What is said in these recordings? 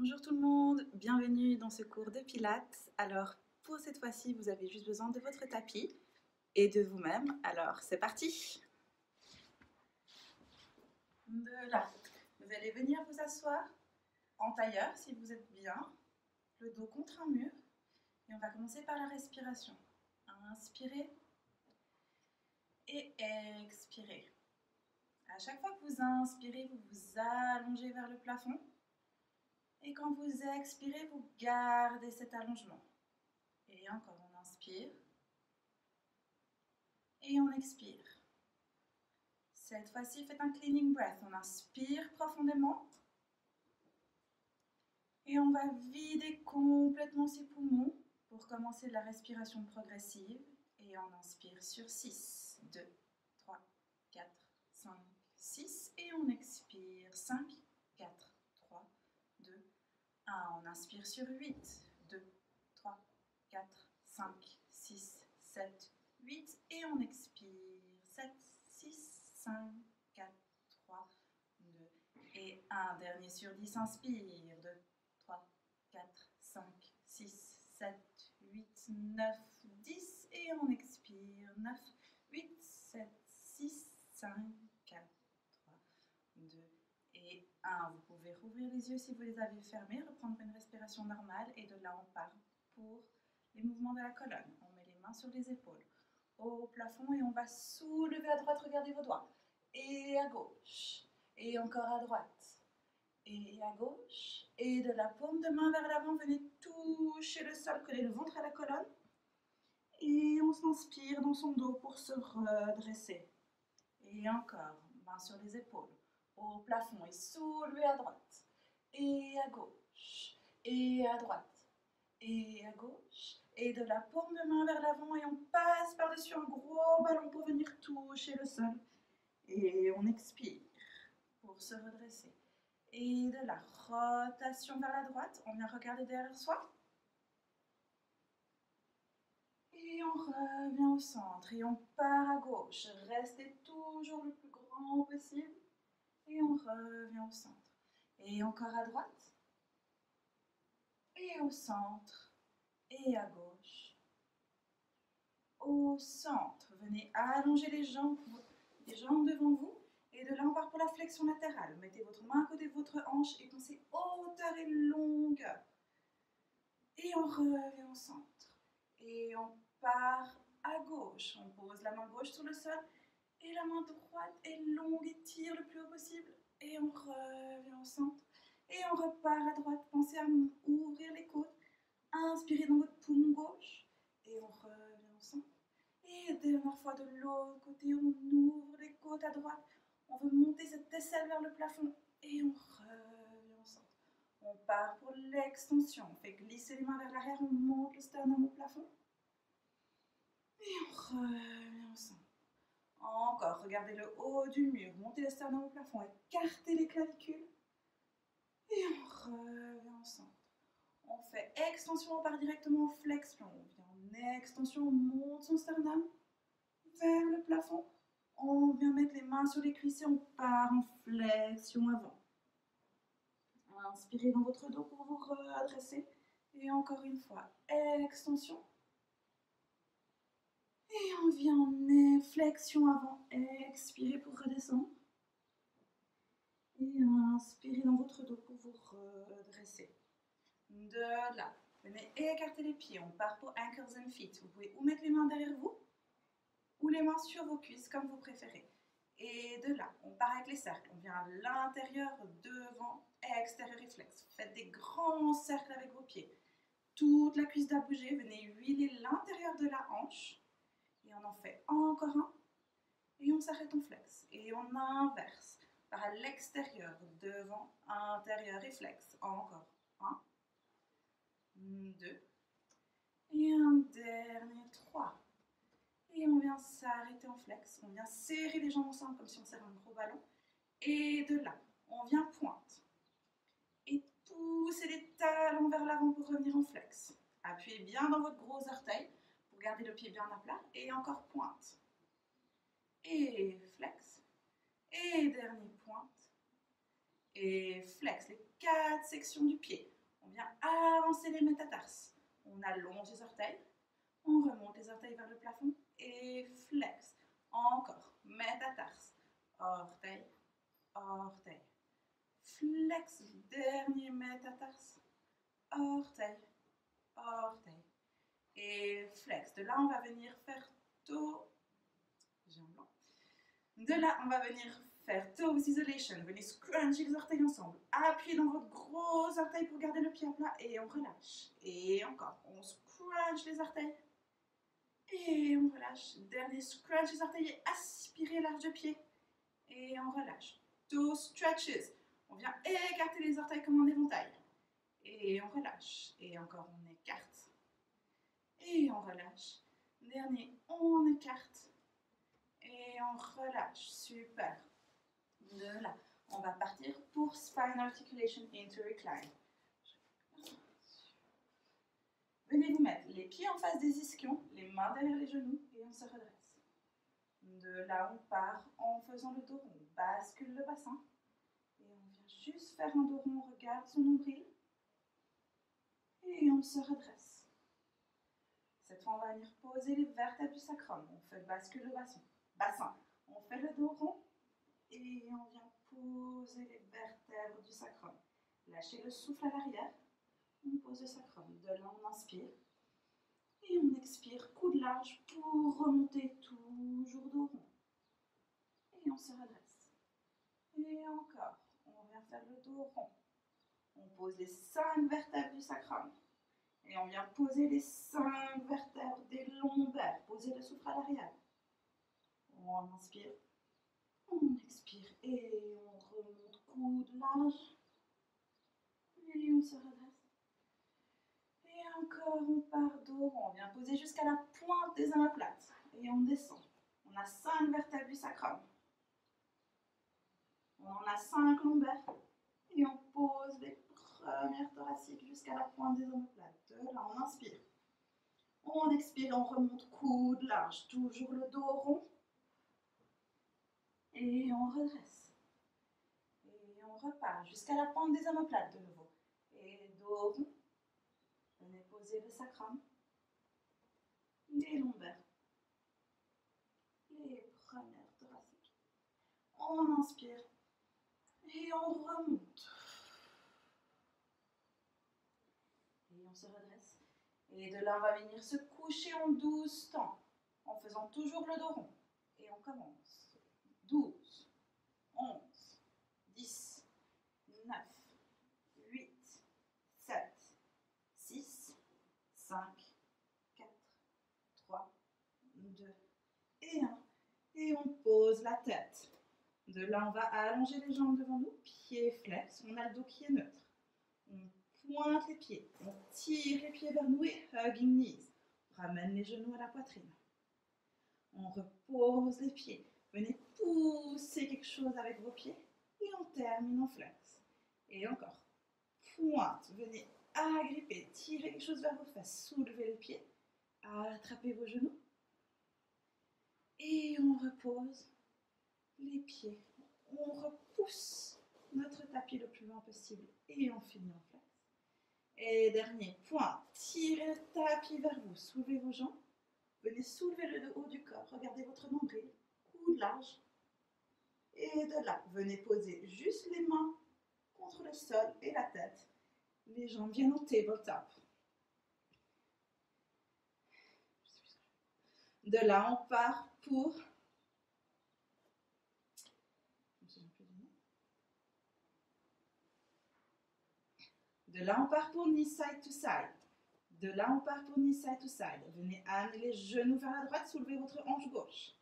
Bonjour tout le monde, bienvenue dans ce cours de Pilates. Alors pour cette fois-ci, vous avez juste besoin de votre tapis et de vous-même. Alors c'est parti. De là, vous allez venir vous asseoir en tailleur si vous êtes bien, le dos contre un mur. Et on va commencer par la respiration. Inspirez et expirez. À chaque fois que vous inspirez, vous vous allongez vers le plafond. Et quand vous expirez, vous gardez cet allongement. Et encore, on inspire. Et on expire. Cette fois-ci, faites un cleaning breath. On inspire profondément. Et on va vider complètement ses poumons pour commencer la respiration progressive. Et on inspire sur 6. 2, 3, 4, 5, 6. Et on expire 5, 4, 3, 2, 1. On inspire sur 8. 2, 3, 4, 5, 6, 7, 8. Et on expire 7, 6, 5, 4, 3, 2 et 1. Dernier sur 10. Inspire. 2, 3, 4, 5, 6, 7, 8, 9, 10. Et on expire. 9, 8, 7, 6, 5, 4, 3, 2 et 1. Vous pouvez rouvrir les yeux si vous les avez fermés, reprendre une respiration normale et de là on part pour les mouvements de la colonne. On met les mains sur les épaules au plafond et on va soulever à droite, regardez vos doigts, et à gauche, et encore à droite, et à gauche, et de la paume de main vers l'avant, venez toucher le sol, coller le ventre à la colonne, et on s'inspire dans son dos pour se redresser, et encore, main sur les épaules, au plafond, et soulever à droite, et à gauche, et à droite, et à gauche, et de la paume de main vers l'avant, et on passe par-dessus un gros ballon pour venir toucher le sol. Et on expire pour se redresser. Et de la rotation vers la droite, on vient regarder derrière soi. Et on revient au centre, et on part à gauche. Restez toujours le plus grand possible. Et on revient au centre. Et encore à droite. Et au centre. Et à gauche. Au centre. Venez allonger les jambes devant vous. Et de là, on part pour la flexion latérale. Mettez votre main à côté de votre hanche et pensez hauteur et longueur. Et on revient au centre. Et on part à gauche. On pose la main gauche sur le sol. Et la main droite est longue et tire le plus haut possible. Et on revient au centre. Et on repart à droite. Pensez à ouvrir les côtes. Inspirez dans votre poumon gauche. Et on revient au centre. Et dernière fois de l'autre côté, on ouvre les côtes à droite. On veut monter cette aisselle vers le plafond. Et on revient au centre. On part pour l'extension. On fait glisser les mains vers l'arrière. On monte le sternum au plafond. Et on revient au centre. Encore, regardez le haut du mur. Montez le sternum au plafond. Écartez les clavicules. Et on revient au centre. On fait extension, on part directement en flexion. On vient en extension, on monte son sternum vers le plafond. On vient mettre les mains sur les cuisses et on part en flexion avant. Inspirez dans votre dos pour vous redresser. Et encore une fois, extension. Et on vient en flexion avant. Expirez pour redescendre. Et inspirez dans votre dos pour vous redresser. De là, venez écarter les pieds. On part pour ankles and feet. Vous pouvez ou mettre les mains derrière vous ou les mains sur vos cuisses comme vous préférez. Et de là, on part avec les cercles. On vient à l'intérieur, devant, extérieur et flex. Faites des grands cercles avec vos pieds. Toute la cuisse doit bouger. Venez huiler l'intérieur de la hanche. Et on en fait encore un. Et on s'arrête en flex. Et on inverse. Par à l'extérieur, devant, intérieur et flex. Encore un. 2. Et un dernier 3. Et on vient s'arrêter en flex. On vient serrer les jambes ensemble comme si on serrait un gros ballon. Et de là, on vient pointe. Et poussez les talons vers l'avant pour revenir en flex. Appuyez bien dans votre gros orteil pour garder le pied bien à plat. Et encore pointe. Et flex. Et dernier pointe. Et flex. Les 4 sections du pied. vient avancer les métatarses. On allonge les orteils. On remonte les orteils vers le plafond et flex. Encore. Métatarse. Orteil. Orteil. Flex. Dernier métatarse. Orteil. Orteil. Et flex. De là, on va venir faire toe. De là, on va venir faire toes isolation. Venez scruncher les orteils ensemble. Appuyez dans votre gros orteil pour garder le pied à plat et on relâche. Et encore, on scrunch les orteils. Et on relâche. Dernier scrunch les orteils et aspirez large de pied. Et on relâche. Toe stretches. On vient écarter les orteils comme en éventail. Et on relâche. Et encore, on écarte. Et on relâche. Dernier, on écarte. Et on relâche. Super. De là, on va partir pour Spine Articulation into Recline. Venez vous mettre les pieds en face des ischions, les mains derrière les genoux et on se redresse. De là, on part en faisant le dos rond. On bascule le bassin. Et on vient juste faire un dos rond. On regarde son nombril. Et on se redresse. Cette fois, on va venir poser les vertèbres du sacrum. On fait basculer le bassin. On fait le dos rond. Et on vient poser les vertèbres du sacrum. Lâchez le souffle à l'arrière. On pose le sacrum. De là, on inspire. Et on expire, coude large pour remonter toujours dos rond. Et on se redresse. Et encore. On vient faire le dos rond. On pose les 5 vertèbres du sacrum. Et on vient poser les 5 vertèbres des lombaires. Posez le souffle à l'arrière. On inspire. On expire et on remonte coude large. Et on se redresse. Et encore, on part dos rond. On vient poser jusqu'à la pointe des omoplates. Et on descend. On a 5 vertèbres du sacrum. On en a 5 lombaires. Et on pose les premières thoraciques jusqu'à la pointe des omoplates. De là, on inspire. On expire, on remonte coude large. Toujours le dos rond. Et on redresse. Et on repart jusqu'à la pointe des omoplates de nouveau. Et dos rond. Venez poser le sacrum. Les lombaires. Les premières thoraciques. On inspire. Et on remonte. Et on se redresse. Et de là, on va venir se coucher en 12 temps. En faisant toujours le dos rond. Et on commence. 12, 11, 10, 9, 8, 7, 6, 5, 4, 3, 2 et 1. Et on pose la tête. De là, on va allonger les jambes devant nous, pieds flex. On a le dos qui est neutre. On pointe les pieds. On tire les pieds vers nous et hugging knees. On ramène les genoux à la poitrine. On repose les pieds. Venez pousser quelque chose avec vos pieds. Et on termine en flex. Et encore. Pointe. Venez agripper. Tirez quelque chose vers vos fesses. Soulevez les pieds. Attrapez vos genoux. Et on repose les pieds. On repousse notre tapis le plus loin possible. Et on finit en flex. Et dernier point. Tirez le tapis vers vous. Soulevez vos jambes. Venez soulever le haut du corps. Regardez votre nombril. Coude large. Et de là, venez poser juste les mains contre le sol et la tête. Les jambes viennent au tabletop. De là, on part pour... De là, on part pour knee side to side. De là, on part pour knee side to side. Venez amener les genoux vers la droite, soulevez votre hanche gauche.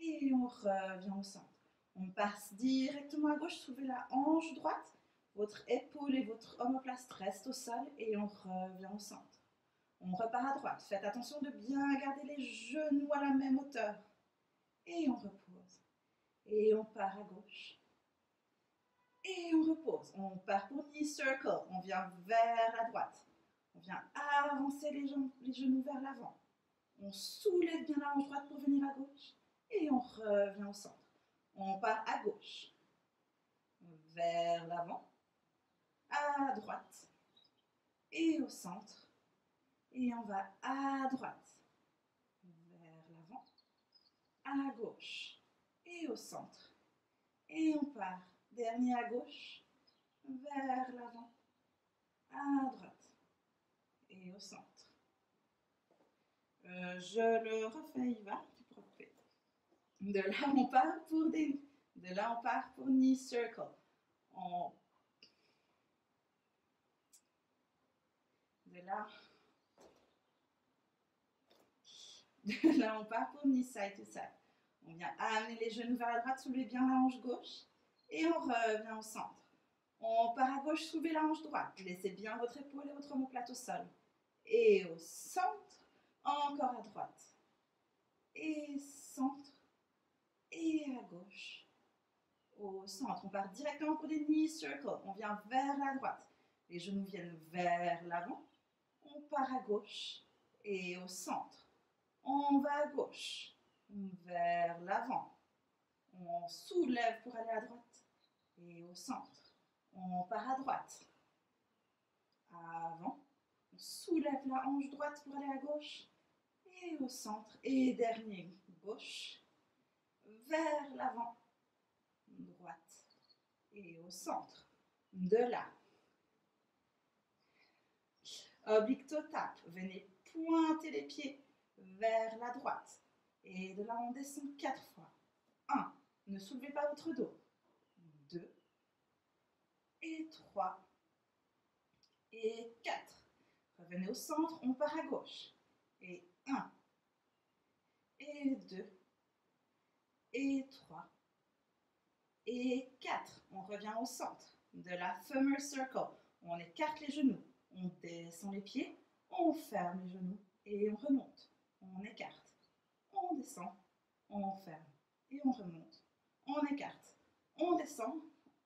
Et on revient au centre. On passe directement à gauche, soulevez la hanche droite. Votre épaule et votre omoplate restent au sol et on revient au centre. On repart à droite. Faites attention de bien garder les genoux à la même hauteur. Et on repose. Et on part à gauche. Et on repose. On part pour knee circle. On vient vers la droite. On vient avancer les genoux vers l'avant. On soulève bien la hanche droite pour venir à gauche. Et on revient au centre. On part à gauche. Vers l'avant. À droite. et au centre. Et on va à droite, vers l'avant, à gauche et au centre. Et on part, dernier à gauche, vers l'avant, à droite et au centre. Je le refais, Yvan, tu peux refaire. De là, on part pour knee circle. De là, on part pour knee side to side. On vient amener les genoux vers la droite, soulever bien la hanche gauche et on revient au centre. On part à gauche, soulevez la hanche droite. Laissez bien votre épaule et votre omoplate au sol. Et au centre, encore à droite. Et centre, et à gauche. Au centre, on part directement pour des knee circles. On vient vers la droite. Les genoux viennent vers l'avant. On part à gauche et au centre. On va à gauche, vers l'avant. On soulève pour aller à droite et au centre. On part à droite, avant. On soulève la hanche droite pour aller à gauche et au centre. Et dernier, gauche, vers l'avant, droite et au centre. De là, oblique toe tap. Venez pointer les pieds vers la droite. Et de là, on descend 4 fois. 1. Ne soulevez pas votre dos. 2. Et 3. Et 4. Revenez au centre, on part à gauche. Et 1. Et 2. Et 3. Et 4. On revient au centre. De la femur circle. On écarte les genoux. On descend les pieds. On ferme les genoux. Et on remonte. On écarte. On descend. On ferme. Et on remonte. On écarte. On descend.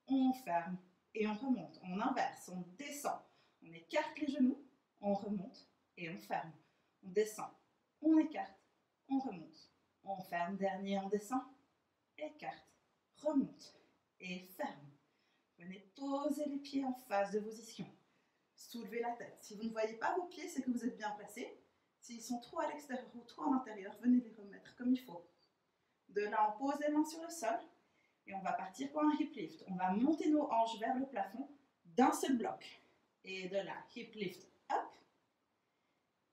On ferme. Et on remonte. On inverse. On descend. On écarte les genoux. On remonte. Et on ferme. On descend. On écarte. On remonte. On ferme. Dernier, on descend. Écarte. Remonte. Et ferme. Venez poser les pieds en face de vos ischions. Soulevez la tête. Si vous ne voyez pas vos pieds, c'est que vous êtes bien placés. S'ils sont trop à l'extérieur ou trop à l'intérieur, venez les remettre comme il faut. De là, on pose les mains sur le sol et on va partir pour un hip lift. On va monter nos hanches vers le plafond d'un seul bloc. Et de là, hip lift up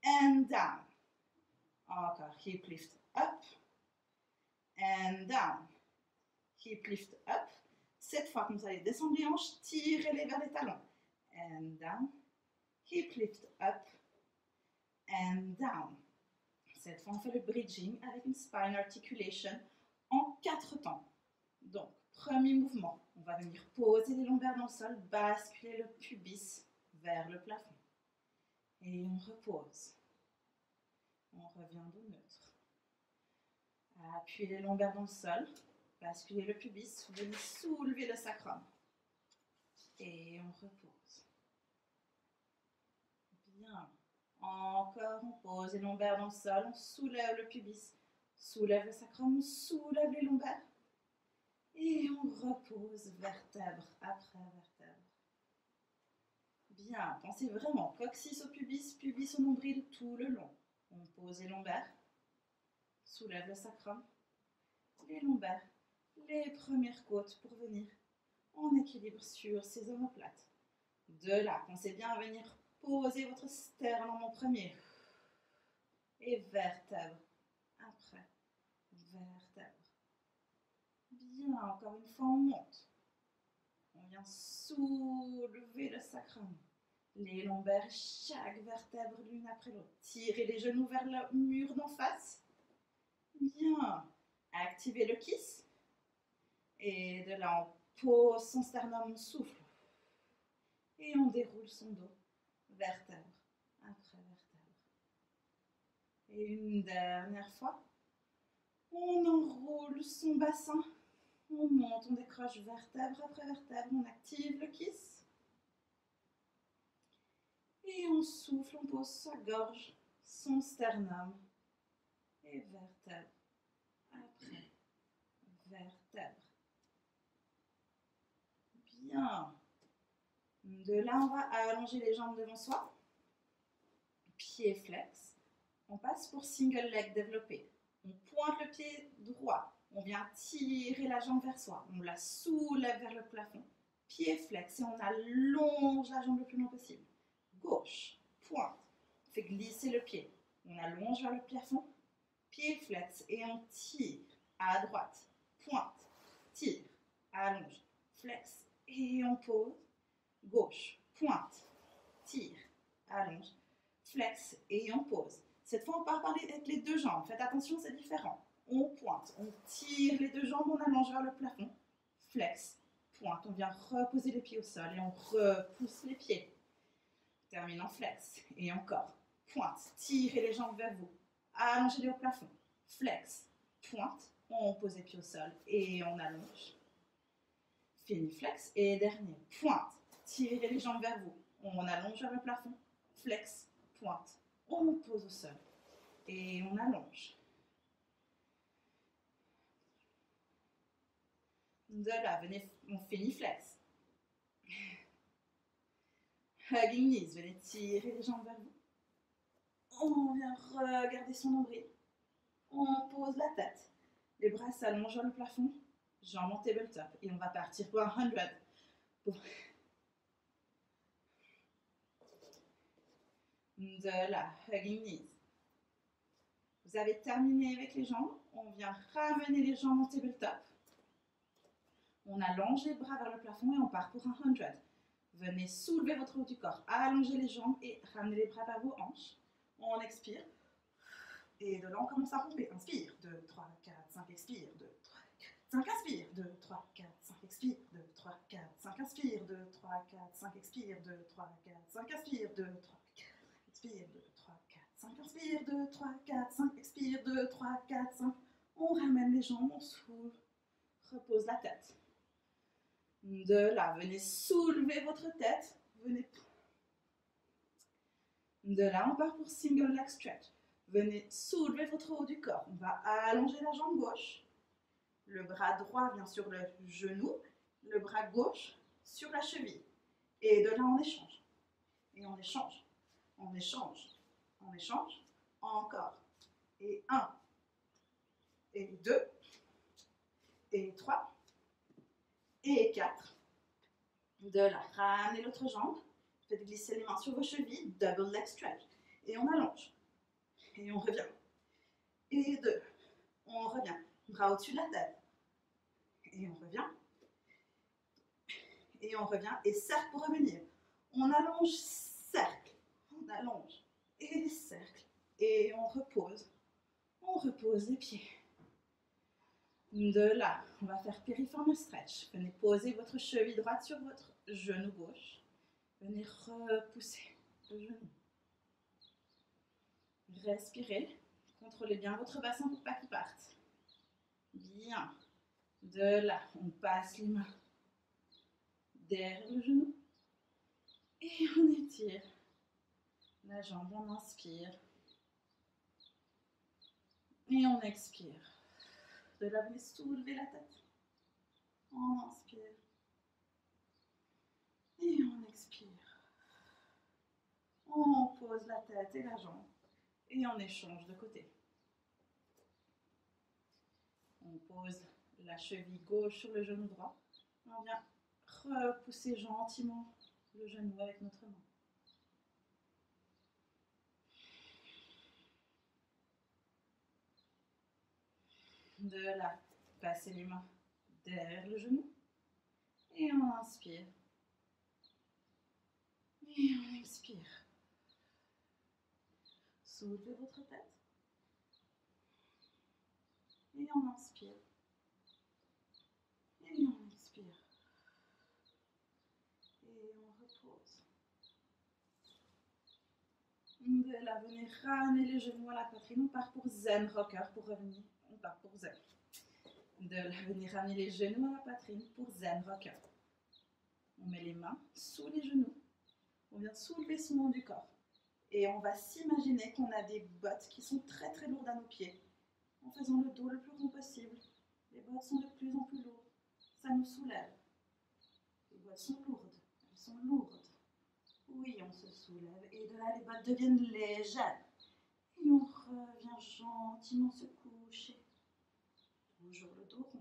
and down. Encore, hip lift up and down. Hip lift up. Cette fois, quand vous allez descendre les hanches, tirez-les vers les talons. And down. Hip lift up and down. Cette fois, on fait le bridging avec une spine articulation en 4 temps. Donc, premier mouvement, on va venir poser les lombaires dans le sol, basculer le pubis vers le plafond. Et on repose. On revient dos neutre. Appuyez les lombaires dans le sol, basculez le pubis, venez soulever le sacrum. Et on repose. Bien. Encore, on pose les lombaires dans le sol, on soulève le pubis, soulève le sacrum, on soulève les lombaires. Et on repose vertèbre après vertèbre. Bien, pensez vraiment coccyx au pubis, pubis au nombril tout le long. On pose les lombaires, soulève le sacrum, les lombaires, les premières côtes pour venir en équilibre sur ces omoplates. De là, pensez bien à venir poser votre sternum en premier. Et vertèbre après vertèbre. Bien, encore une fois, on monte. On vient soulever le sacrum. Les lombaires, chaque vertèbre l'une après l'autre. Tirez les genoux vers le mur d'en face. Bien. Activez le kiss. Et de là, on pose son sternum, on souffle. Et on déroule son dos. Vertèbre après vertèbre. Et une dernière fois. On enroule son bassin. On monte, on décroche vertèbre après vertèbre. On active le kiss. Et on souffle, on pose sa gorge, son sternum. Et vertèbre après vertèbre. Bien. De là, on va allonger les jambes devant soi. pied flex. On passe pour single leg développé. On pointe le pied droit. On vient tirer la jambe vers soi. On la soulève vers le plafond. Pied flex et on allonge la jambe le plus loin possible. Gauche, pointe. On fait glisser le pied. On allonge vers le plafond. Pied flex et on tire à droite. Pointe, tire, allonge, flex et on pose. Gauche, pointe, tire, allonge, flex et on pose. Cette fois, on part avec les deux jambes. Faites attention, c'est différent. On pointe, on tire les deux jambes, on allonge vers le plafond. Flex, pointe, on vient reposer les pieds au sol et on repousse les pieds. Termine en flex. Et encore. Pointe, tirez les jambes vers vous. Allongez-les au plafond. Flex, pointe, on pose les pieds au sol et on allonge. Fini, flex. Et dernier, pointe, tirez les jambes vers vous. On allonge vers le plafond. Flex, pointe, on pose au sol et on allonge. De là, venez, on finit flex. Hugging knees, venez tirer les jambes vers vous. On vient regarder son nombril. On pose la tête. Les bras s'allongent vers le plafond. Jambes en tabletop. Et on va partir pour un 100. De là, hugging knees. Vous avez terminé avec les jambes. On vient ramener les jambes en tabletop. On allonge les bras vers le plafond et on part pour un 100. Venez soulever votre haut du corps. Allongez les jambes et ramenez les bras vers vos hanches. On expire. Et de là, on commence à pomper. Inspire. 2, 3, 4, 5. Expire. 2, 3, 4, 5. Inspire. 2, 3, 4, 5. Expire. 2, 3, 4, 5. Inspire. 2, 3, 4, 5. Expire. 2, 3, 4, 5. Inspire. 2, 3, 4. Expire. 2, 3, 4, 5. Inspire. 2, 3, 4, 5. Expire. 2, 3, 4, 5. On ramène les jambes. On s'ouvre. Repose la tête. De là, venez soulever votre tête. Venez. De là, on part pour single leg stretch. Venez soulever votre haut du corps. On va allonger la jambe gauche. Le bras droit vient sur le genou. Le bras gauche sur la cheville. Et de là, on échange. Et on échange. On échange. On échange. Encore. Et 1. Et 2. Et 3. Et 4. De là, ramenez l'autre jambe. Faites glisser les mains sur vos chevilles. Double leg stretch. Et on allonge. Et on revient. Et 2. On revient. Bras au-dessus de la tête. Et on revient. Et on revient. Et cercle pour revenir. On allonge, cercle. On allonge. Et cercle. Et on repose. On repose les pieds. De là, on va faire piriforme stretch. Venez poser votre cheville droite sur votre genou gauche. Venez repousser le genou. Respirez. Contrôlez bien votre bassin pour pas qu'il parte. Bien. De là, on passe les mains derrière le genou. Et on étire la jambe. On inspire. Et on expire. De là, venez soulever la tête. On inspire. Et on expire. On pose la tête et la jambe. Et on échange de côté. On pose la cheville gauche sur le genou droit. On vient repousser gentiment le genou avec notre main. De là, passez les mains derrière le genou. Et on inspire. Et on expire. Soulevez votre tête. Et on inspire. Et on expire. Et on repose. De là, venez ramener les genoux à la poitrine. On part pour Zen Rocker pour revenir. On part pour Zen. De là, venez ramener les genoux à la poitrine pour Zen Rocker. On met les mains sous les genoux. On vient soulever son haut du corps. Et on va s'imaginer qu'on a des bottes qui sont très très lourdes à nos pieds. En faisant le dos le plus rond possible. Les bottes sont de plus en plus lourdes. Ça nous soulève. Les bottes sont lourdes. Elles sont lourdes. Oui, on se soulève et de là les bottes deviennent légères. Et on revient gentiment se coucher. Toujours le dos rond.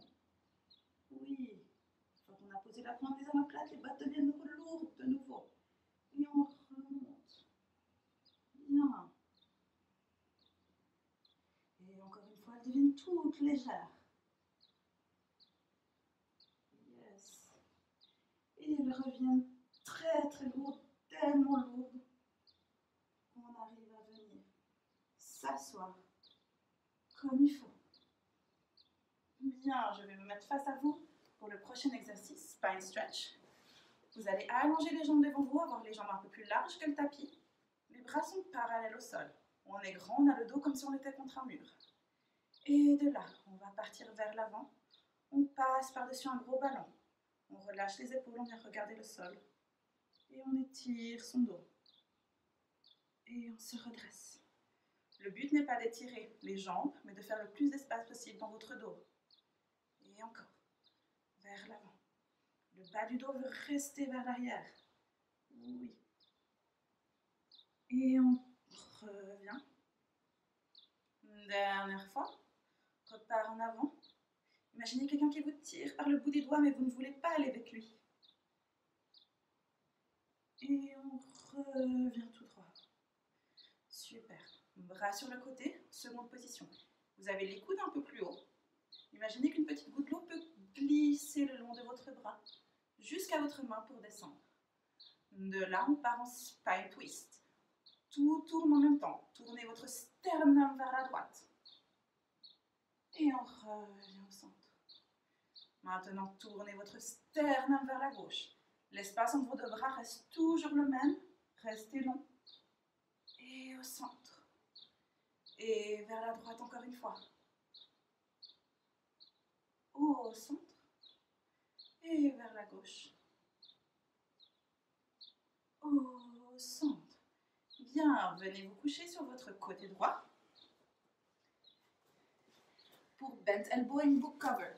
Oui. Une fois qu'on a posé la pointe des omoplates, les bottes deviennent lourdes de nouveau. Et on remonte. Bien. Et encore une fois, elles deviennent toutes légères. Yes. Et elles reviennent très très lourdes, tellement lourdes qu'on arrive à venir s'asseoir comme il faut. Bien, je vais me mettre face à vous pour le prochain exercice, spine stretch. Vous allez allonger les jambes devant vous, avoir les jambes un peu plus larges que le tapis. Les bras sont parallèles au sol. On est grand, on a le dos comme si on était contre un mur. Et de là, on va partir vers l'avant. On passe par-dessus un gros ballon. On relâche les épaules, on vient regarder le sol. Et on étire son dos. Et on se redresse. Le but n'est pas d'étirer les jambes, mais de faire le plus d'espace possible dans votre dos. Et encore, vers l'avant. Le bas du dos veut rester vers l'arrière. Oui. Et on revient. Dernière fois. Repart en avant. Imaginez quelqu'un qui vous tire par le bout des doigts, mais vous ne voulez pas aller avec lui. Et on revient tout droit. Super. Bras sur le côté, seconde position. Vous avez les coudes un peu plus haut. Imaginez qu'une petite goutte d'eau peut glisser le long de votre bras jusqu'à votre main pour descendre. De là, on part en spine twist. Tout tourne en même temps. Tournez votre sternum vers la droite. Et on revient au centre. Maintenant, tournez votre sternum vers la gauche. L'espace entre vos deux bras reste toujours le même. Restez long. Et au centre. Et vers la droite encore une fois. Au centre. Et vers la gauche. Au centre. Bien, venez vous coucher sur votre côté droit. Pour bent elbow and book cover,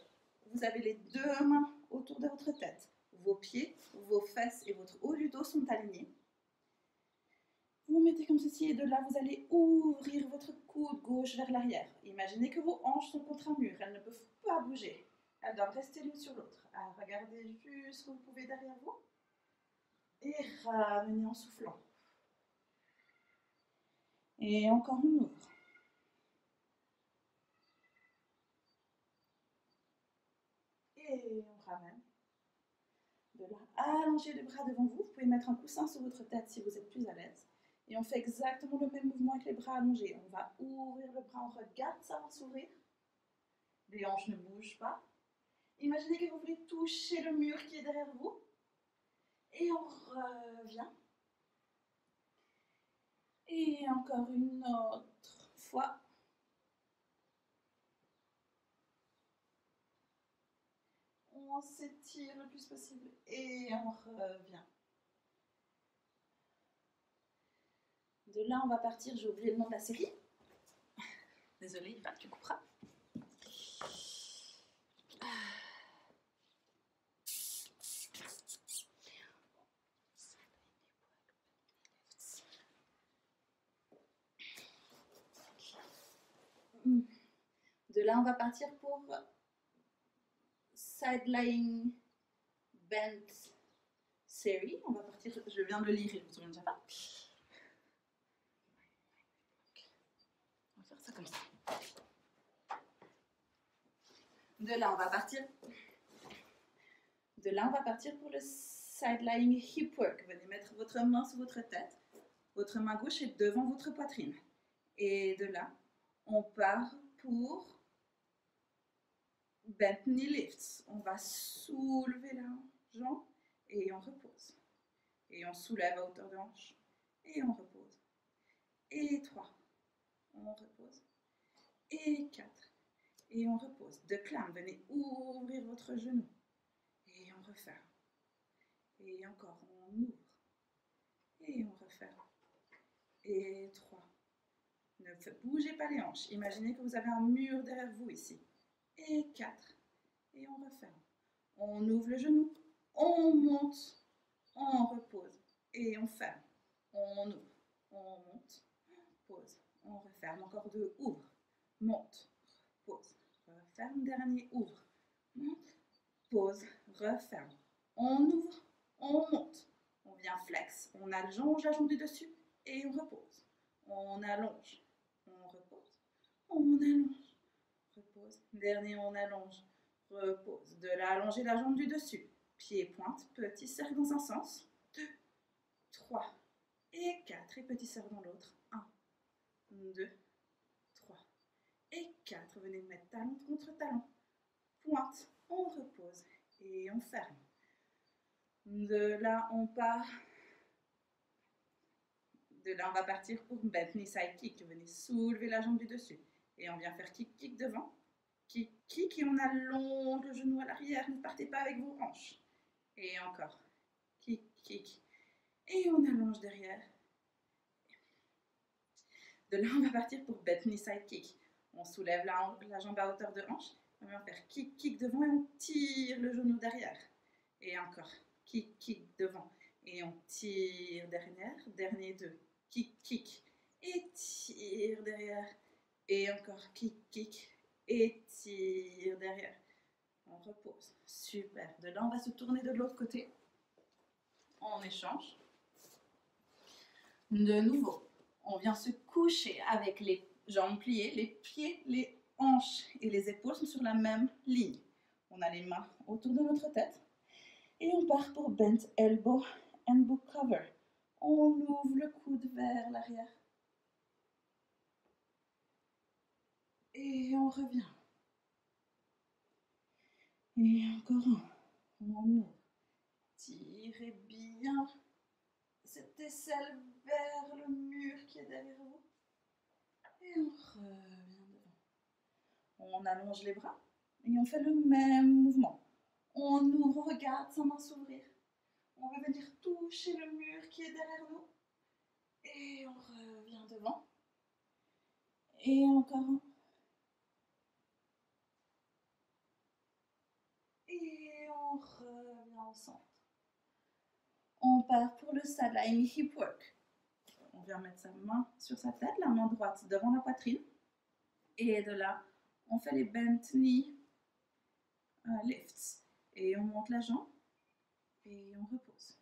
vous avez les deux mains autour de votre tête. Vos pieds, vos fesses et votre haut du dos sont alignés. Vous vous mettez comme ceci et de là, vous allez ouvrir votre coude gauche vers l'arrière. Imaginez que vos hanches sont contre un mur, elles ne peuvent pas bouger. Elles doivent rester l'une sur l'autre. Alors, regardez juste où vous pouvez derrière vous. Et ramenez en soufflant. Et encore on ouvre. Et on ramène. De là, allongez les bras devant vous. Vous pouvez mettre un coussin sur votre tête si vous êtes plus à l'aise. Et on fait exactement le même mouvement avec les bras allongés. On va ouvrir le bras, on regarde ça va s'ouvrir. Les hanches ne bougent pas. Imaginez que vous voulez toucher le mur qui est derrière vous. Et on revient. Et encore une autre fois. On s'étire le plus possible. Et on revient. De là, on va partir. J'ai oublié le nom de la série. Désolée, Eva, tu couperas. De là, on va partir pour Side Lying Bent Series. On va partir, je viens de le lire, je me souviens déjà pas. On va faire ça comme ça. De là, on va partir. De là, on va partir pour le Side Lying Hip Work. Venez mettre votre main sur votre tête. Votre main gauche est devant votre poitrine. Et de là, on part pour Bent Knee Lifts. On va soulever la jambe et on repose. Et on soulève à hauteur de hanche. Et on repose. Et 3. On repose. Et 4. Et on repose. De clam, venez ouvrir votre genou. Et on referme. Et encore, on ouvre. Et on referme. Et 3. Ne bougez pas les hanches. Imaginez que vous avez un mur derrière vous ici. Et 4. Et on referme. On ouvre le genou. On monte. On repose. et on ferme. On ouvre, on monte, pause, on referme. Encore 2, ouvre, monte, pause, referme. Dernier, ouvre, monte, pause, referme. On ouvre, on monte. On vient flex, on allonge la jambe du dessus et on repose. On allonge, on repose, on allonge, repose. Dernier, on allonge, repose. De là, allonger la jambe du dessus. Pied pointe, petit cercle dans un sens. 2, 3 et 4. Et petit cercle dans l'autre. 1, 2, 3 et 4. Venez mettre talon contre talon. Pointe, on repose et on ferme. De là, on part. De là, on va partir pour bent knee side kick. Venez soulever la jambe du dessus. Et on vient faire kick, kick devant. Kick, kick et on allonge le genou à l'arrière. Ne partez pas avec vos hanches. Et encore. Kick, kick. Et on allonge derrière. De là, on va partir pour bent knee side kick. On soulève la jambe à hauteur de hanche. On va faire kick, kick devant et on tire le genou derrière. Et encore. Kick, kick devant. Et on tire derrière. Dernier 2. Kick, kick. Et tire derrière. Et encore. Kick, kick. Et tire derrière. On repose. Super. De là, on va se tourner de l'autre côté. On échange. De nouveau, on vient se coucher avec les jambes pliées, les pieds, les hanches et les épaules sont sur la même ligne. On a les mains autour de notre tête et on part pour bent elbow and book cover. On ouvre le coude vers l'arrière et on revient. Et encore un. On ouvre. Tirez bien cette aisselle vers le mur qui est derrière vous. Et on revient devant. On allonge les bras et on fait le même mouvement. On ouvre, on regarde sa main s'ouvrir. On va venir toucher le mur qui est derrière nous. Et on revient devant. Et encore un. Et on revient au centre. On part pour le sideline hip work. On vient mettre sa main sur sa tête, la main droite devant la poitrine. Et de là, on fait les bent knee lifts. Et on monte la jambe. Et on repose.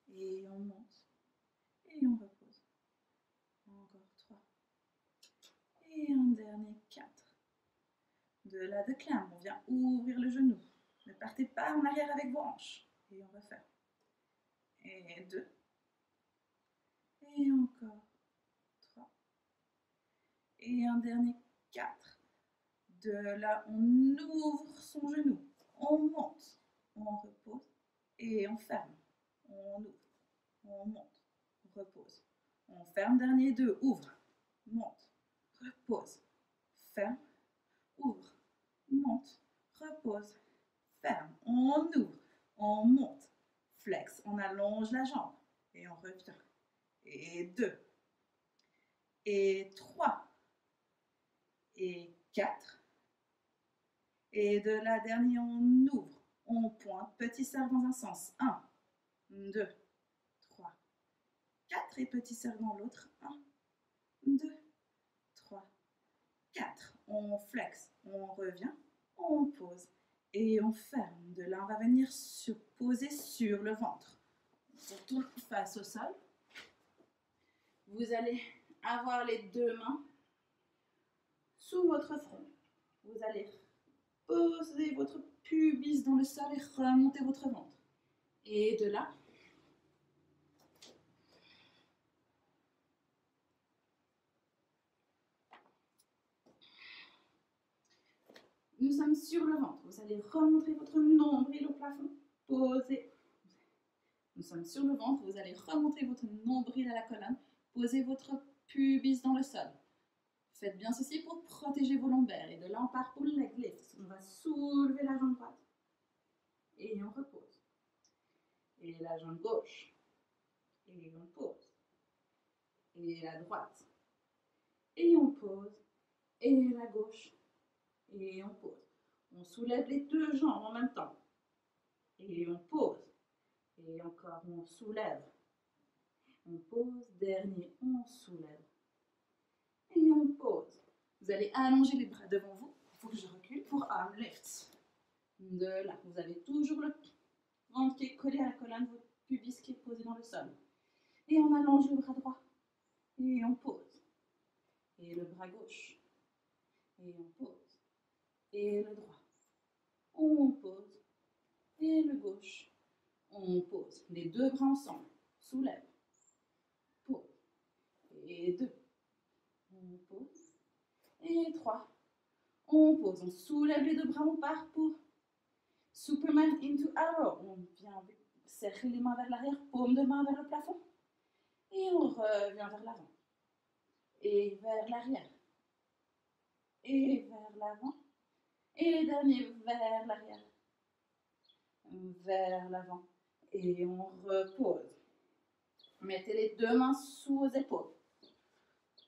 Et on monte. Et on repose. Encore 3. Et un dernier 4. De là, de climb, on vient ouvrir le genou. Ne partez pas en arrière avec vos hanches. Et on refait. Et 2. Et encore 3. Et un dernier 4. De là, on ouvre son genou. On monte. On repose. Et on ferme. On ouvre. On monte. On repose. On ferme. Dernier 2. Ouvre. Monte. Repose. Ferme. Ouvre. Monte. Repose. Ferme. On ouvre. On monte. Flex. On allonge la jambe. Et on revient. Et 2. Et 3. Et 4. Et de la dernière, on ouvre. On pointe. Petit cercle dans un sens. 1, 2, 3, 4. Et petit cercle dans l'autre. 1, 2, 3, 4. On flex. On revient. On pose. Et on ferme. De là, on va venir se poser sur le ventre. On se retourne face au sol. Vous allez avoir les 2 mains sous votre front. Vous allez poser votre pubis dans le sol et remonter votre ventre. Et de là, nous sommes sur le ventre. Vous allez remonter votre nombril au plafond. Posez. Nous sommes sur le ventre. Vous allez remonter votre nombril à la colonne. Posez votre pubis dans le sol. Faites bien ceci pour protéger vos lombaires. Et de là, on part pour le leg lift. On va soulever la jambe droite. Et on repose. Et la jambe gauche. Et on pose. Et la droite. Et on pose. Et la gauche. Et on pose. On soulève les 2 jambes en même temps. Et on pose. Et encore, on soulève. On pose. Dernier, on soulève. Et on pose. Vous allez allonger les bras devant vous. Il faut que je recule pour arm lift. De là, vous avez toujours le ventre qui est collé à la colonne, votre pubis qui est posé dans le sol. Et on allonge le bras droit. Et on pose. Et le bras gauche. Et on pose. Et le droit. On pose. Et le gauche. On pose. Les deux bras ensemble. Soulève. Pose. Et 2. On pose. Et 3. On pose. On soulève les deux bras, on part pour Superman into arrow. On vient serrer les mains vers l'arrière, paume de main vers le plafond. Et on revient vers l'avant. Et vers l'arrière. Et vers l'avant. Et les derniers vers l'arrière. Vers l'avant. Et on repose. Mettez les deux mains sous vos épaules.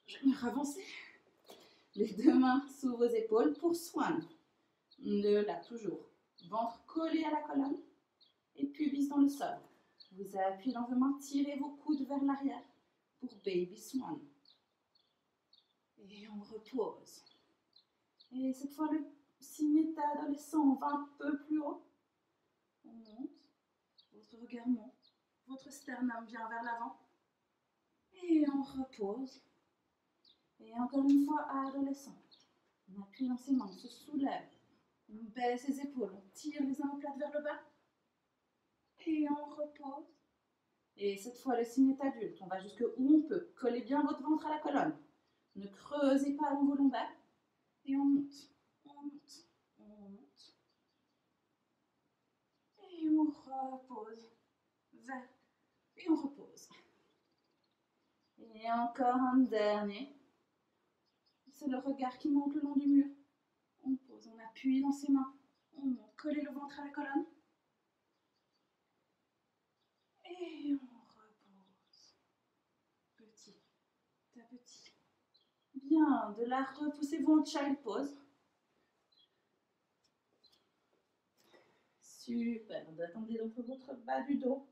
Je vais me avancer. Les deux mains sous vos épaules pour Swan. De là, toujours. Ventre collé à la colonne et pubis dans le sol. Vous appuyez dans vos mains, tirez vos coudes vers l'arrière pour Baby Swan. Et on repose. Et cette fois, le signe d'adolescent, on va un peu plus haut. On monte. Votre regard monte. Votre sternum vient vers l'avant. Et on repose. Et encore une fois, adolescent. On appuie dans ses mains, on se soulève. On baisse les épaules, on tire les omoplates vers le bas. Et on repose. Et cette fois, le signe est adulte. On va jusque où on peut. Collez bien votre ventre à la colonne. Ne creusez pas dans vos lombaires. Et on monte. On monte. On monte. Et on repose. Vers. Et on repose. Et encore un dernier. C'est le regard qui monte le long du mur. On pose, on appuie dans ses mains. On monte, collez le ventre à la colonne. Et on repose. Petit à petit. Bien, de là, repoussez-vous en child pose. Super, attendez dans votre bas du dos.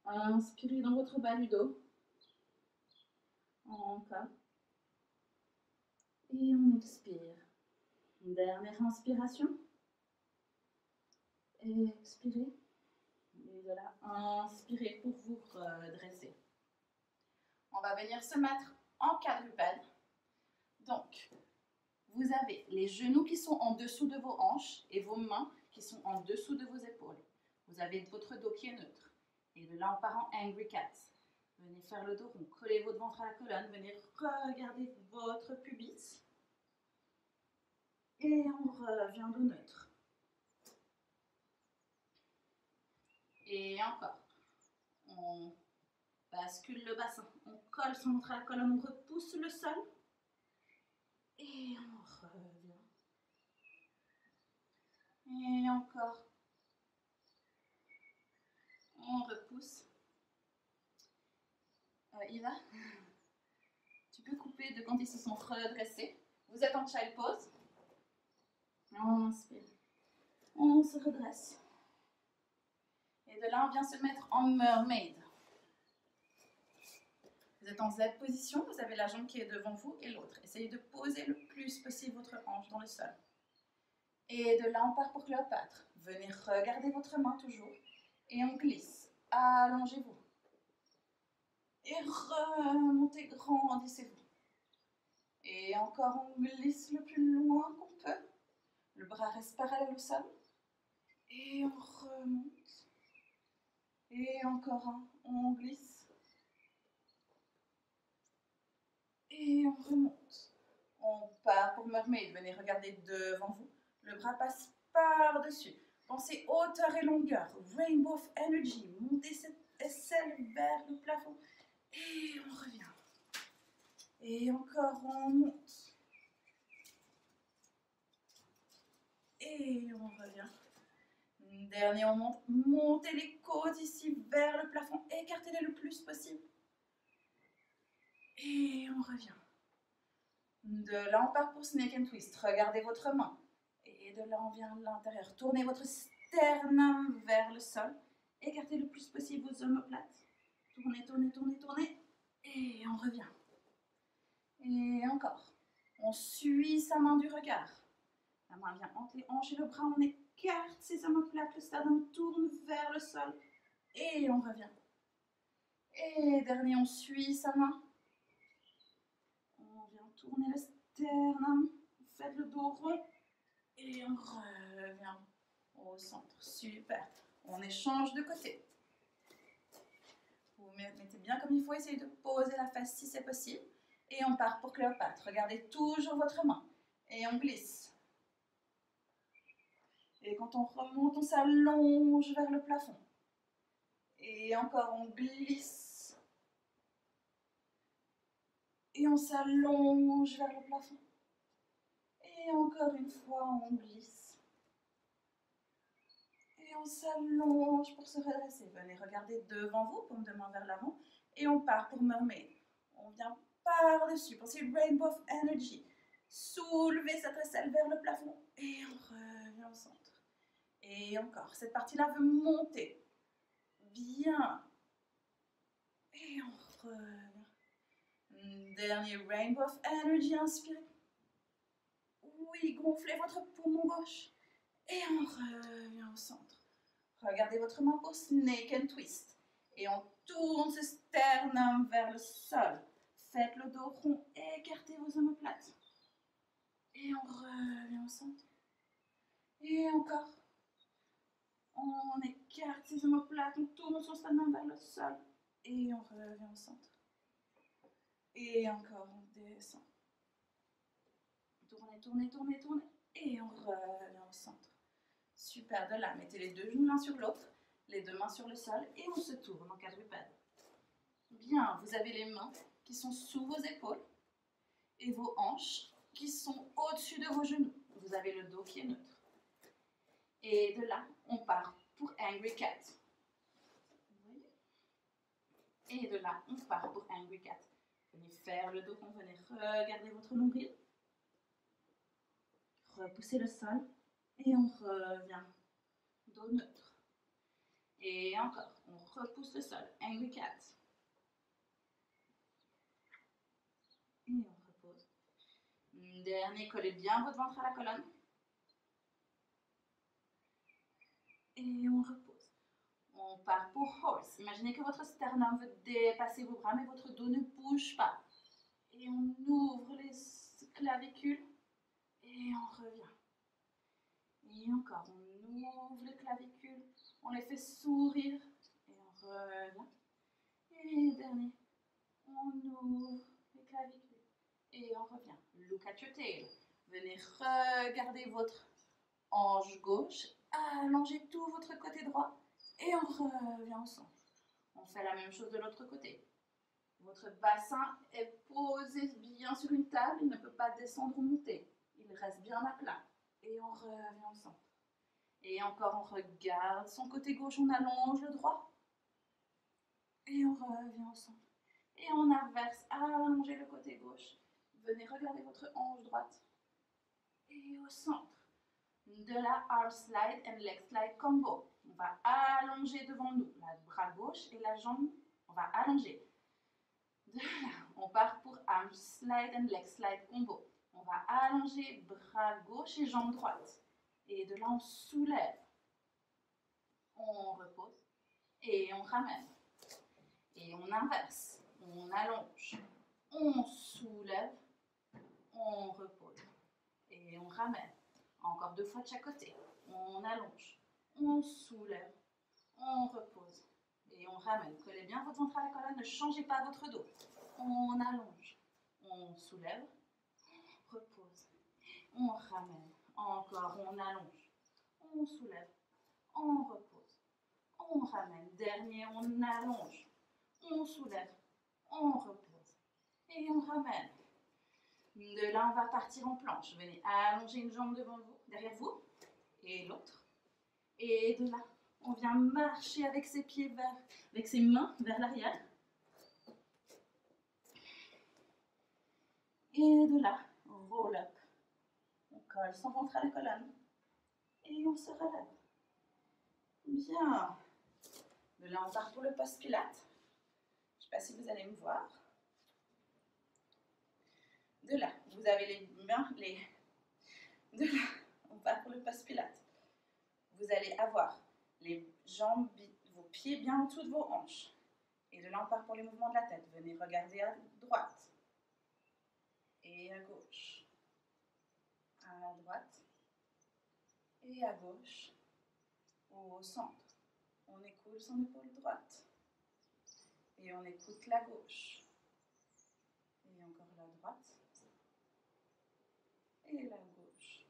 Inspirez dans votre bas du dos. Encore. Et on expire. Dernière inspiration. Expirez. Et de là, inspirez pour vous redresser. On va venir se mettre en quadrupède. Donc, vous avez les genoux qui sont en dessous de vos hanches et vos mains qui sont en dessous de vos épaules. Vous avez votre dos qui est neutre. Et de là, on part en Angry Cat. Venez faire le dos rond, collez votre ventre à la colonne, venez regarder votre pubis. Et on revient dos neutre. Et encore. On bascule le bassin, on colle son ventre à la colonne, on repousse le sol. Et on revient. Et encore. On repousse. Yva, tu peux couper de quand ils se sont redressés. Vous êtes en child pose. On inspire. On se redresse. Et de là, on vient se mettre en mermaid. Vous êtes en Z position, vous avez la jambe qui est devant vous et l'autre. Essayez de poser le plus possible votre hanche dans le sol. Et de là, on part pour Cléopâtre. Venez regarder votre main toujours. Et on glisse. Allongez-vous. Et remontez, grandissez-vous. Et encore, on glisse le plus loin qu'on peut. Le bras reste parallèle au sol. Et on remonte. Et encore un, on glisse. Et on remonte. On part pour mermaid. Venez regarder devant vous. Le bras passe par-dessus. Pensez hauteur et longueur. Rainbow of energy. Montez cette aisselle vers le plafond. Et on revient. Et encore, on monte. Et on revient. Dernier, on monte. Montez les côtes ici vers le plafond. Écartez-les le plus possible. Et on revient. De là, on part pour snake and twist. Regardez votre main. Et de là, on vient à l'intérieur. Tournez votre sternum vers le sol. Écartez le plus possible vos omoplates. Tournez, tournez, tournez, tournez. Et on revient. Et encore. On suit sa main du regard. La main vient entre les hanches et le bras. On écarte ses omoplates. Le sternum tourne vers le sol. Et on revient. Et dernier, on suit sa main. On vient tourner le sternum. Faites le dos rond. Et on revient au centre. Super. On échange de côté. Vous mettez bien comme il faut. Essayez de poser la face si c'est possible. Et on part pour Cléopâtre. Regardez toujours votre main. Et on glisse. Et quand on remonte, on s'allonge vers le plafond. Et encore, on glisse. Et on s'allonge vers le plafond. Et encore une fois, on glisse. Et on s'allonge pour se redresser. Venez regarder devant vous, paume de main vers l'avant. Et on part pour Mermaid. On vient par-dessus. Pensez Rainbow of Energy. Soulevez cette aisselle vers le plafond. Et on revient au centre. Et encore, cette partie-là veut monter. Bien. Et on revient. Dernier Rainbow of Energy, inspirez. Oui, gonflez votre poumon gauche. Et on revient au centre. Regardez votre main pour Snake and Twist. Et on tourne ce sternum vers le sol. Faites le dos rond, écartez vos omoplates. Et on revient au centre. Et encore. On écarte ses omoplates, on tourne son sternum vers le sol. Et on revient au centre. Et encore, on descend. Tournez, tournez, tournez, tournez. Et on revient au centre. Super, de là, mettez les deux genoux l'un sur l'autre, les deux mains sur le sol et on se tourne en quadrupède. Bien, vous avez les mains qui sont sous vos épaules et vos hanches qui sont au-dessus de vos genoux. Vous avez le dos qui est neutre. Et de là, on part pour Angry Cat. Vous voyez? Et de là, on part pour Angry Cat. Venez faire le dos rond, venez regarder votre nombril. Repoussez le sol. Et on revient. Dos neutre. Et encore, on repousse le sol. Angry Cat. Et on repose. Dernier, collez bien votre ventre à la colonne. Et on repose. On part pour Horse. Imaginez que votre sternum veut dépasser vos bras, mais votre dos ne bouge pas. Et on ouvre les clavicules. Et on revient. Et encore, on ouvre les clavicules. On les fait sourire. Et on revient. Et dernier, on ouvre les clavicules. Et on revient. Look at your tail. Venez regarder votre hanche gauche. Allongez tout votre côté droit. Et on revient au centre. On fait la même chose de l'autre côté. Votre bassin est posé bien sur une table. Il ne peut pas descendre ou monter. Il reste bien à plat. Et on revient au centre. Et encore, on regarde son côté gauche. On allonge le droit. Et on revient au centre. Et on inverse. Allongez le côté gauche. Venez regarder votre hanche droite. Et au centre. De la arm slide and leg slide combo. On va allonger devant nous le bras gauche et la jambe. On va allonger. De là, on part pour arm slide and leg slide combo. On va allonger bras gauche et jambe droite. Et de là, on soulève. On repose. Et on ramène. Et on inverse. On allonge. On soulève. On repose. Et on ramène. Encore 2 fois de chaque côté. On allonge. On soulève. On repose. Et on ramène. Collez bien votre ventre à la colonne. Ne changez pas votre dos. On allonge. On soulève. On repose. On ramène. Encore. On allonge. On soulève. On repose. On ramène. Dernier. On allonge. On soulève. On repose. Et on ramène. De là, on va partir en planche. Venez allonger une jambe devant vous, derrière vous, et l'autre. Et de là, on vient marcher avec ses pieds avec ses mains vers l'arrière. Et de là, roll up. On colle son ventre à la colonne. Et on se relève. Bien. De là, on part pour le post-pilate. sais pas si vous allez me voir. De là, vous avez les mains, de là, on part pour le post-pilate. Vous allez avoir les jambes, vos pieds bien en dessous de vos hanches. Et de là, on part pour les mouvements de la tête. Venez regarder à droite et à gauche. À droite et à gauche. Au centre. On écoule son épaule droite. Et on écoute la gauche. Et encore la droite. Et la gauche.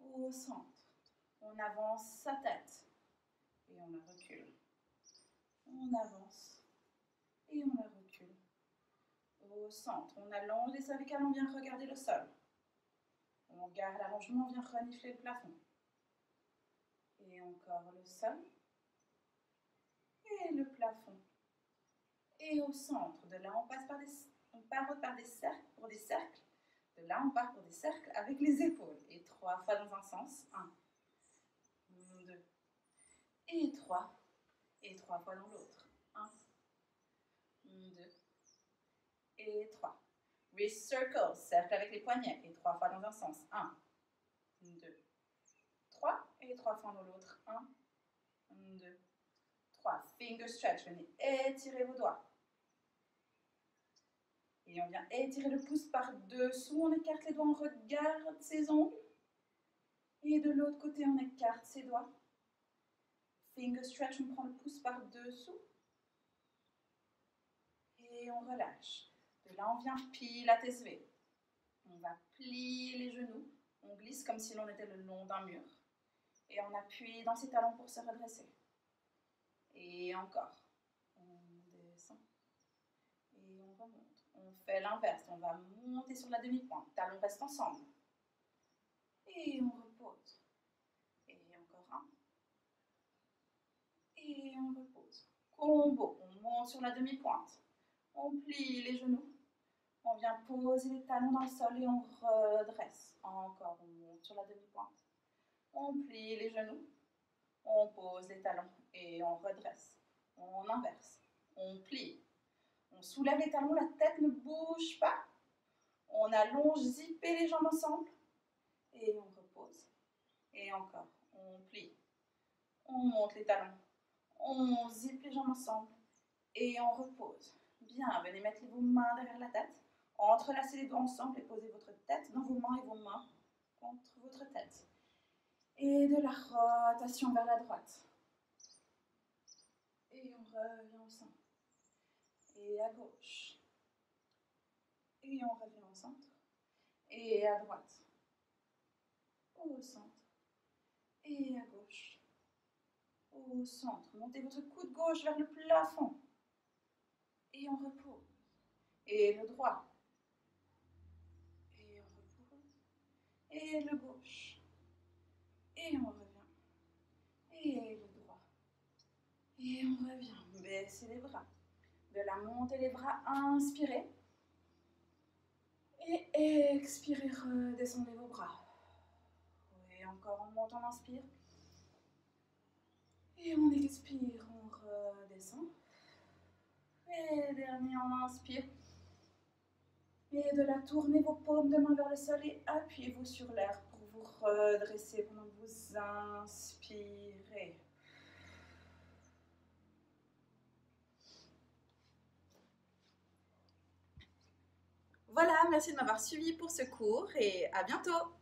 Au centre. On avance sa tête. Et on la recule. On avance. Et on la recule. Au centre. On allonge les cervicales, on vient regarder le sol. On garde l'allongement, on vient renifler le plafond. Et encore le sol. Et le plafond. Et au centre. De là, on passe par des cercles pour des cercles. De là, on part pour des cercles avec les épaules. Et 3 fois dans un sens. 1, 2, et 3. Et 3 fois dans l'autre. 1, 2, et 3. Wrist circle, cercle avec les poignets. Et 3 fois dans un sens. 1, 2, 3. Et 3 fois dans l'autre. 1, 2, 3. Finger stretch. Venez étirer vos doigts. Et on vient étirer le pouce par dessous. On écarte les doigts, on regarde ses ongles. Et de l'autre côté, on écarte ses doigts. Finger stretch, on prend le pouce par dessous. Et on relâche. De là, on vient pilates SV. On va plier les genoux. On glisse comme si l'on était le long d'un mur. Et on appuie dans ses talons pour se redresser. Et encore. On descend. Et on remonte. On fait l'inverse. On va monter sur la demi-pointe. Talons restent ensemble. Et on repose. Et encore un. Et on repose. Combo. On monte sur la demi-pointe. On plie les genoux. On vient poser les talons dans le sol et on redresse. Encore, on monte sur la demi-pointe. On plie les genoux. On pose les talons et on redresse. On inverse. On plie. On soulève les talons, la tête ne bouge pas. On allonge, zipper les jambes ensemble. Et on repose. Et encore, on plie. On monte les talons. On zippe les jambes ensemble. Et on repose. Bien, venez mettre vos mains derrière la tête. Entrelacez les doigts ensemble et posez votre tête dans vos mains et vos mains contre votre tête. Et de la rotation vers la droite. Et on revient au centre. Et à gauche. Et on revient au centre. Et à droite. Au centre. Et à gauche. Au centre. Montez votre coude gauche vers le plafond. Et on repose. Et le droit. Et on repose. Et le gauche. Et on revient. Et le droit. Et on revient. Baissez les bras. De la montée les bras, inspirez. Et expirez, redescendez vos bras. Et encore on monte, on inspire. Et on expire, on redescend. Et dernier, on inspire. Et de la tournez vos paumes de main vers le sol et appuyez-vous sur l'air pour vous redresser pendant que vous inspirez. Voilà, merci de m'avoir suivi pour ce cours et à bientôt.